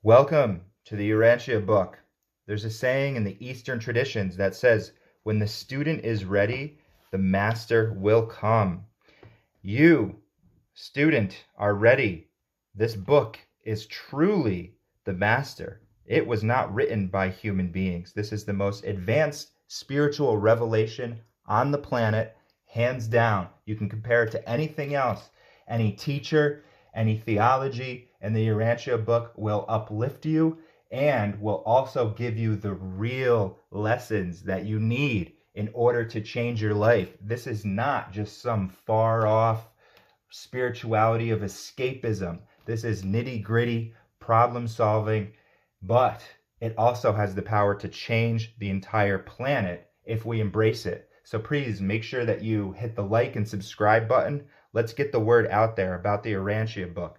Welcome to the Urantia book. There's a saying in the Eastern traditions that says, when the student is ready, the master will come. You, student, are ready. This book is truly the master. It was not written by human beings. This is the most advanced spiritual revelation on the planet, hands down. You can compare it to anything else. Any teacher, any theology, and the Urantia book will uplift you and will also give you the real lessons that you need in order to change your life. This is not just some far off spirituality of escapism. This is nitty gritty problem solving, but it also has the power to change the entire planet if we embrace it. So please make sure that you hit the like and subscribe button. Let's get the word out there about the Urantia book.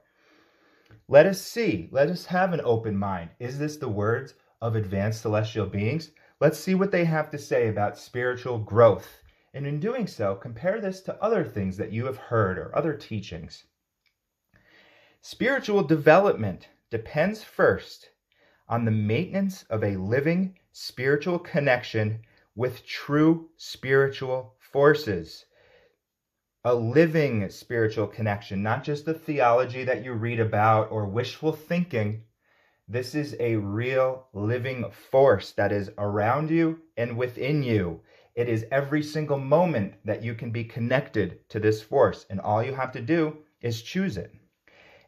Let us have an open mind. Is this the words of advanced celestial beings? Let's see what they have to say about spiritual growth. And in doing so, compare this to other things that you have heard or other teachings. Spiritual development depends first on the maintenance of a living spiritual connection with true spiritual forces. A living spiritual connection, not just the theology that you read about or wishful thinking. This is a real living force that is around you and within you. It is every single moment that you can be connected to this force, and all you have to do is choose it.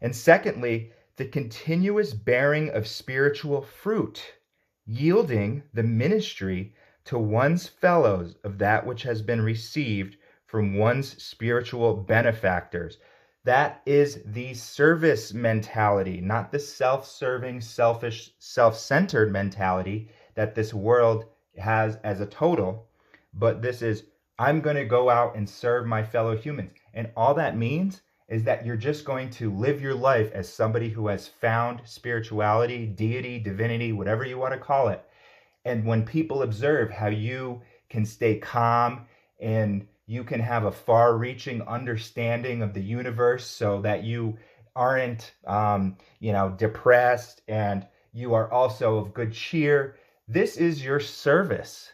And secondly, the continuous bearing of spiritual fruit, yielding the ministry to one's fellows of that which has been received from one's spiritual benefactors. That is the service mentality, not the self-serving, selfish, self-centered mentality that this world has as a total. But this is, I'm going to go out and serve my fellow humans. And all that means is that you're just going to live your life as somebody who has found spirituality, deity, divinity, whatever you want to call it. And when people observe how you can stay calm and you can have a far-reaching understanding of the universe so that you aren't, depressed, and you are also of good cheer. This is your service.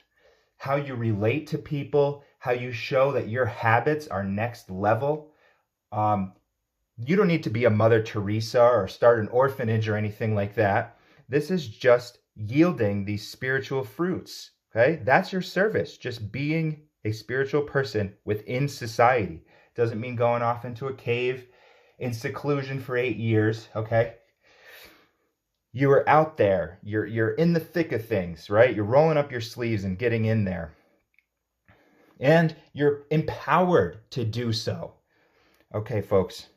How you relate to people, how you show that your habits are next level. You don't need to be a Mother Teresa or start an orphanage or anything like that. This is just yielding these spiritual fruits. Okay, that's your service. Just being a spiritual person within society. Doesn't mean going off into a cave in seclusion for 8 years, okay? You are out there. You're in the thick of things, right? You're rolling up your sleeves and getting in there. And you're empowered to do so. Okay, folks.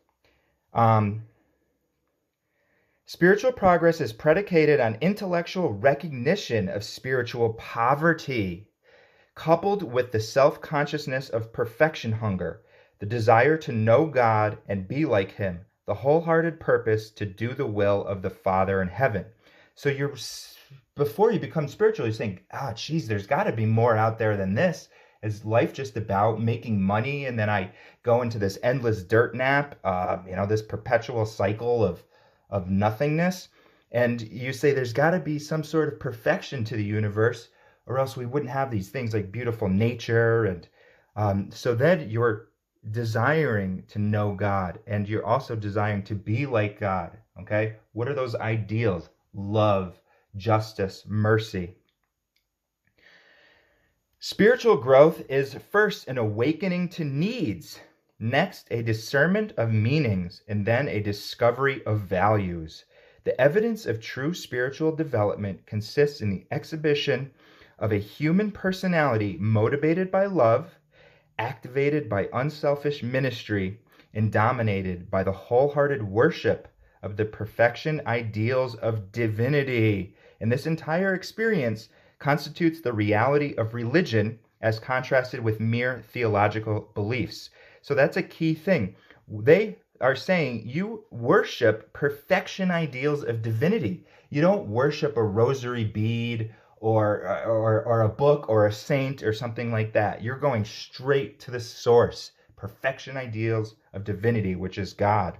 Spiritual progress is predicated on intellectual recognition of spiritual poverty, coupled with the self-consciousness of perfection hunger, the desire to know God and be like Him, the wholehearted purpose to do the will of the Father in heaven. So before you become spiritual, you think, geez, there's got to be more out there than this. Is life just about making money, and then I go into this endless dirt nap, this perpetual cycle of nothingness? And you say there's got to be some sort of perfection to the universe, or else we wouldn't have these things like beautiful nature. And so then you're desiring to know God, and you're also desiring to be like God. Okay? What are those ideals? Love, justice, mercy. Spiritual growth is first an awakening to needs, next a discernment of meanings, and then a discovery of values. The evidence of true spiritual development consists in the exhibition of a human personality motivated by love, activated by unselfish ministry, and dominated by the wholehearted worship of the perfection ideals of divinity. And this entire experience constitutes the reality of religion as contrasted with mere theological beliefs. So that's a key thing. They are saying you worship perfection ideals of divinity. You don't worship a rosary bead or a book or a saint or something like that. You're going straight to the source, perfection ideals of divinity, which is God.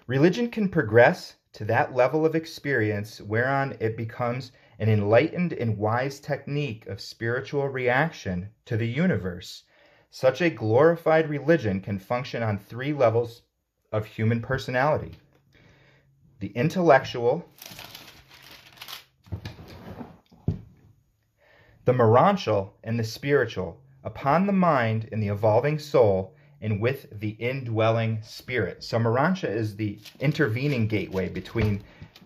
Religion can progress to that level of experience whereon it becomes an enlightened and wise technique of spiritual reaction to the universe. Such a glorified religion can function on 3 levels of human personality: the intellectual, the morontial, and the spiritual, upon the mind and the evolving soul, and with the indwelling spirit. So morontia is the intervening gateway between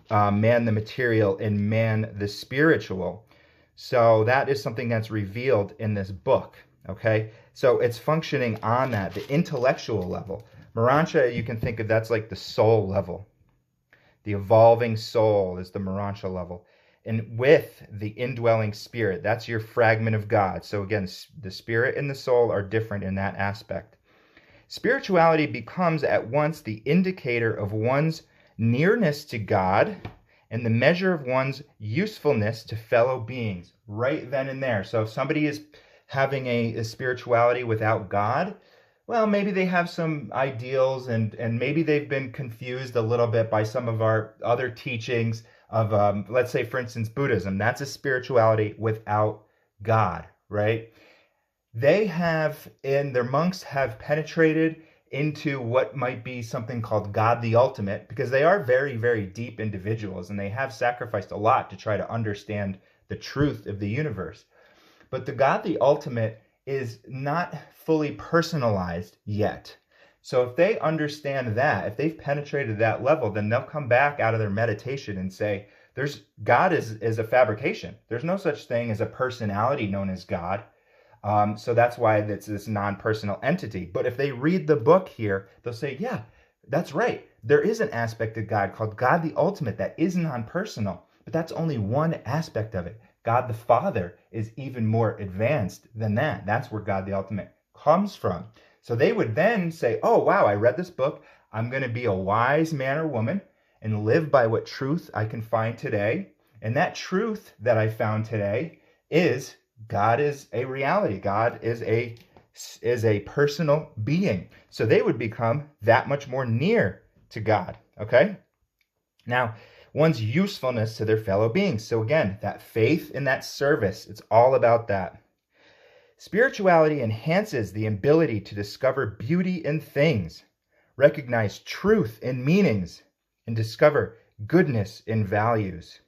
man the material and man the spiritual. So that is something that's revealed in this book, okay? So it's functioning on that, the intellectual level. Morontia, you can think of, that's like the soul level. The evolving soul is the morontia level. And with the indwelling spirit, that's your fragment of God. So again, the spirit and the soul are different in that aspect. Spirituality becomes at once the indicator of one's nearness to God and the measure of one's usefulness to fellow beings, right then and there. So if somebody is having a spirituality without God, well, maybe they have some ideals and maybe they've been confused a little bit by some of our other teachings of, let's say, for instance, Buddhism. That's a spirituality without God, right? They have, and their monks have penetrated into what might be something called God the Ultimate, because they are very, very deep individuals and they have sacrificed a lot to try to understand the truth of the universe. But the God the Ultimate is not fully personalized yet. So if they understand that, if they've penetrated that level, then they'll come back out of their meditation and say, God is a fabrication. There's no such thing as a personality known as God. So that's why it's this non-personal entity. But if they read the book here, they'll say, yeah, that's right. There is an aspect of God called God the Ultimate that is non-personal, but that's only one aspect of it. God the Father is even more advanced than that. That's where God the Ultimate comes from. So they would then say, oh, wow, I read this book. I'm going to be a wise man or woman and live by what truth I can find today. And that truth that I found today is God is a reality. God is a personal being. So they would become that much more near to God, okay? Now, one's usefulness to their fellow beings. So again, that faith and that service, it's all about that. Spirituality enhances the ability to discover beauty in things, recognize truth in meanings, and discover goodness in values.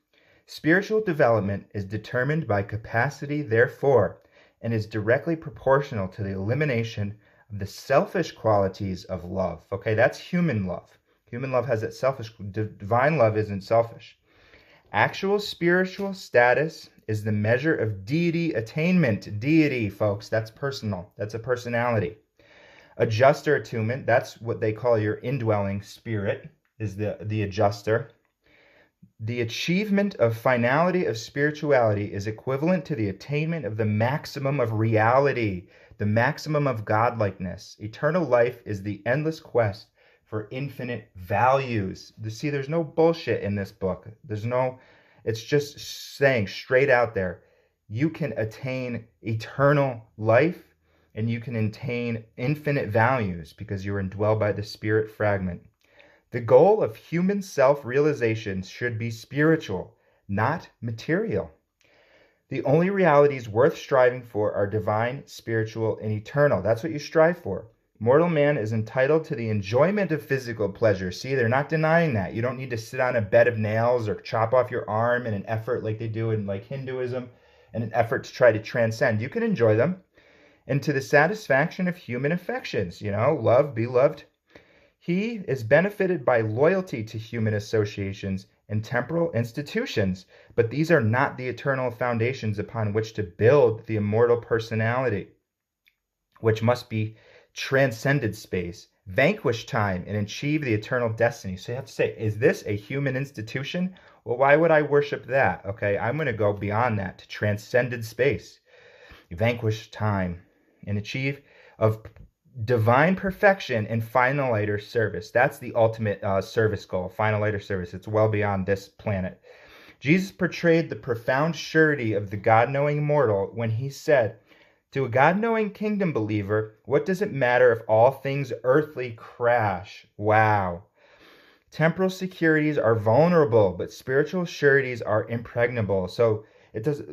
Spiritual development is determined by capacity, therefore, and is directly proportional to the elimination of the selfish qualities of love. Okay, that's human love. Human love has that selfish, divine love isn't selfish. Actual spiritual status is the measure of deity attainment. Deity, folks, that's personal. That's a personality. Adjuster attunement, that's what they call your indwelling spirit, is the adjuster. The achievement of finality of spirituality is equivalent to the attainment of the maximum of reality, the maximum of godlikeness. Eternal life is the endless quest for infinite values. See, there's no bullshit in this book. It's just saying straight out there, you can attain eternal life and you can attain infinite values because you're indwelled by the spirit fragment. The goal of human self-realization should be spiritual, not material. The only realities worth striving for are divine, spiritual, and eternal. That's what you strive for. Mortal man is entitled to the enjoyment of physical pleasure. See, they're not denying that. You don't need to sit on a bed of nails or chop off your arm in an effort like they do in like Hinduism, in an effort to try to transcend. You can enjoy them. And to the satisfaction of human affections, love, be loved. He is benefited by loyalty to human associations and temporal institutions, but these are not the eternal foundations upon which to build the immortal personality, which must be transcended space, vanquish time, and achieve the eternal destiny. So you have to say, is this a human institution? Well, why would I worship that? Okay, I'm going to go beyond that to transcended space, vanquish time, and achieve of divine perfection and final later service. That's the ultimate service goal, final later service. It's well beyond this planet. Jesus portrayed the profound surety of the God-knowing mortal when he said, to a God-knowing kingdom believer, what does it matter if all things earthly crash? Wow. Temporal securities are vulnerable, but spiritual sureties are impregnable. So it does,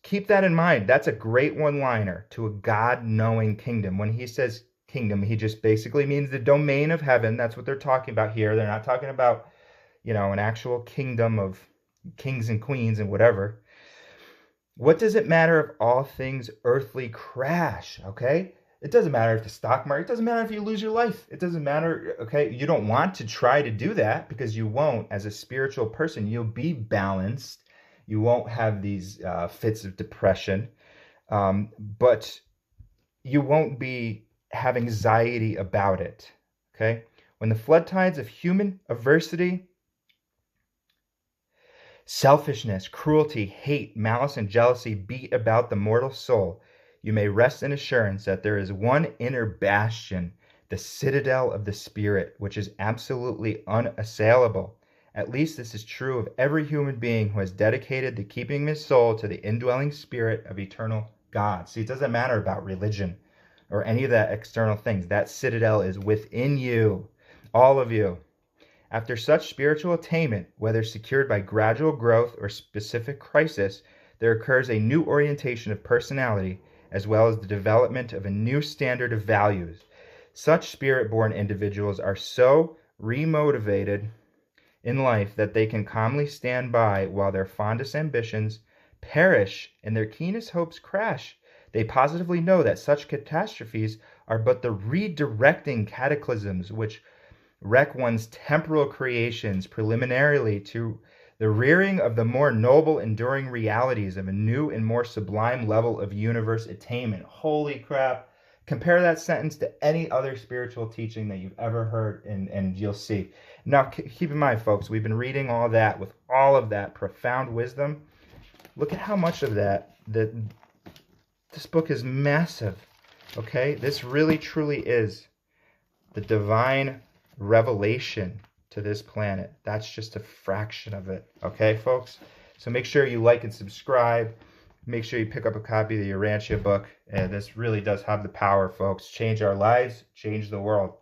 keep that in mind. That's a great one-liner to a God-knowing kingdom. When he says kingdom, he just basically means the domain of heaven. That's what they're talking about here. They're not talking about, an actual kingdom of kings and queens and whatever. What does it matter if all things earthly crash, okay? It doesn't matter if the stock market, it doesn't matter if you lose your life. It doesn't matter, okay? You don't want to try to do that because you won't. As a spiritual person, you'll be balanced. You won't have these fits of depression, but you won't have anxiety about it, okay? When the flood tides of human adversity, selfishness, cruelty, hate, malice, and jealousy beat about the mortal soul, you may rest in assurance that there is one inner bastion, the citadel of the spirit, which is absolutely unassailable. At least this is true of every human being who has dedicated the keeping his soul to the indwelling spirit of eternal God. See, it doesn't matter about religion or any of that external things. That citadel is within you, all of you. After such spiritual attainment, whether secured by gradual growth or specific crisis, there occurs a new orientation of personality, as well as the development of a new standard of values. Such spirit-born individuals are so remotivated in life that they can calmly stand by while their fondest ambitions perish and their keenest hopes crash. They positively know that such catastrophes are but the redirecting cataclysms which wreck one's temporal creations preliminarily to the rearing of the more noble, enduring realities of a new and more sublime level of universe attainment. Holy crap. Compare that sentence to any other spiritual teaching that you've ever heard, and you'll see. Now, keep in mind, folks, we've been reading all that with all of that profound wisdom. Look at how much of that this book is massive, okay? This really, truly is the divine revelation to this planet. That's just a fraction of it, okay, folks? So make sure you like and subscribe. Make sure you pick up a copy of the Urantia book. This really does have the power, folks. Change our lives, change the world.